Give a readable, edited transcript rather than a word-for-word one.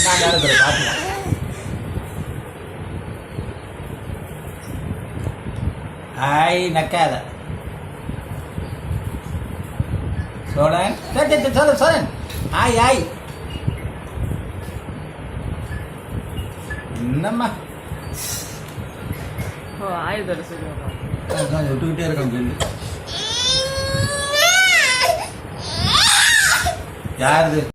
நான் நேரத்தில் பார்த்துக்கலாம். ஆய் நக்காத சோழன் சொல்லு சோழன். ஆய் ஆய் என்னம்மா ஆயுதம் சொல்லுவாங்க. விட்டுக்கிட்டே இருக்கோம் சொல்லு. யாருது?